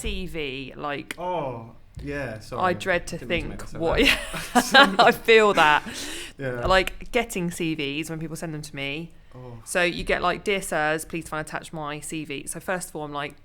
CV, like... Oh, yeah, sorry. I dread to Didn't think mean what... I feel that. Yeah. Like, getting CVs when people send them to me. Oh. So you get, like, dear sirs, please find attach my CV. So first of all, I'm like,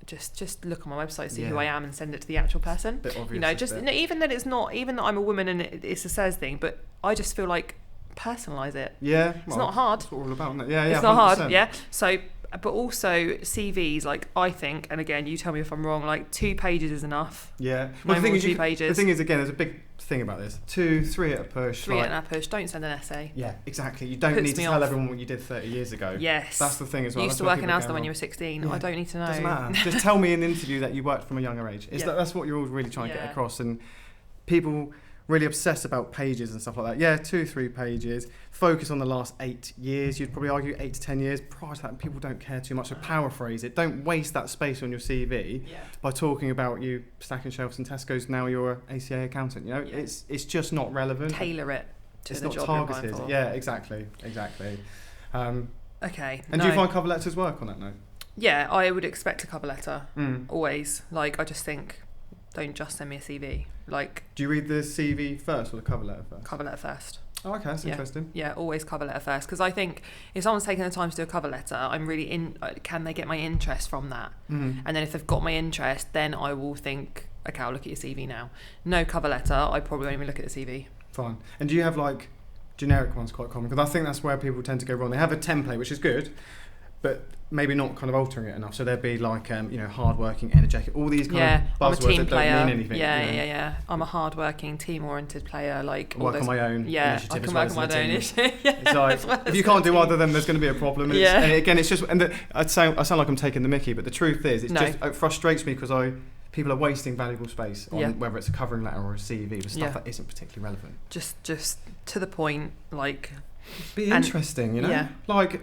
just look on my website, see who I am, and send it to the actual person. Bit obvious, you know, just even that it's not, even that I'm a woman and it's a says thing, but I just feel like personalise it. Yeah, it's not hard. That's what we're all about, isn't it? Yeah, it's not 100%. hard. Yeah. So, but also CVs, like I think, and again, you tell me if I'm wrong. Like 2 pages is enough. Yeah. Well, the thing is, 2 pages. The thing is, again, there's a big thing about this. 2, 3 at a push. 3 at a push. Don't send an essay. Yeah, exactly. You don't need to tell everyone what you did 30 years ago. Yes. That's the thing as well. You used to work in Asda when you were 16. Yeah. I don't need to know. Doesn't matter. Just tell me in an interview that you worked from a younger age. That's what you're all really trying to get across. And people really obsessed about pages and stuff like that. Yeah, 2, 3 pages. Focus on the last 8 years. You'd probably argue 8 to 10 years. Prior to that, people don't care too much. So paraphrase it. Don't waste that space on your CV by talking about you stacking shelves in Tesco's. Now you're an ACA accountant. You know, it's just not relevant. Tailor it to it's the not job targeted. you're applying for. Yeah, exactly. Okay. And do you find cover letters work on that note? Yeah, I would expect a cover letter. Always. Like, I just think, don't just send me a CV. Like, do you read the CV first or the cover letter first? Cover letter first. Oh, okay, that's interesting. Yeah, always cover letter first, because I think if someone's taken the time to do a cover letter, I'm really can they get my interest from that? And then if they've got my interest, then I will think, okay, I'll look at your CV now. No cover letter, I probably won't even look at the CV. Fine. And do you have like generic ones quite common? Because I think that's where people tend to go wrong. They have a template, which is good, but maybe not kind of altering it enough. So there'd be like, hardworking, energetic, all these kind of buzzwords I'm a team that player. Don't mean anything. Yeah. I'm a hardworking, team-oriented player. Like, work on my own initiative. I can work on my own initiative. It's like, if you can't do either, then there's going to be a problem. And again, it's just, I sound like I'm taking the mickey, but the truth is, it frustrates me because people are wasting valuable space on whether it's a covering letter or a CV for stuff that isn't particularly relevant. Just to the point, like. Be interesting, you know? Yeah. Like,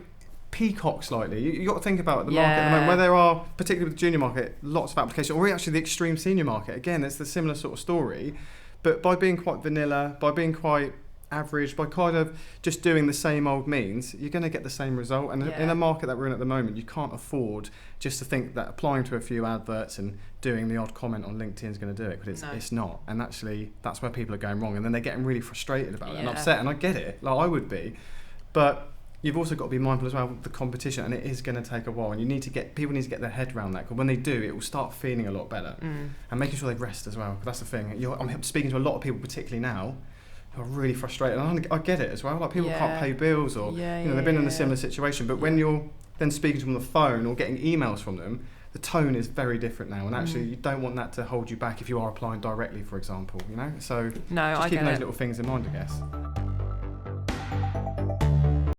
peacock slightly. You got to think about the market at the moment, where there are, particularly with the junior market, lots of applications, or actually the extreme senior market. Again, it's the similar sort of story, but by being quite vanilla, by being quite average, by kind of just doing the same old means, you're going to get the same result. And in a market that we're in at the moment, you can't afford just to think that applying to a few adverts and doing the odd comment on LinkedIn is going to do it, because it's not. And actually, that's where people are going wrong, and then they're getting really frustrated about it and upset. And I get it, like I would be, but you've also got to be mindful as well of the competition, and it is going to take a while, and people need to get their head around that, because when they do, it will start feeling a lot better. And making sure they rest as well, because that's the thing. I'm speaking to a lot of people, particularly now, who are really frustrated, and I get it as well. Like, people can't pay bills, or they've been in a similar situation, but when you're then speaking to them on the phone or getting emails from them, the tone is very different now, and actually you don't want that to hold you back if you are applying directly, for example, you know? So just keeping those little things in mind, I guess.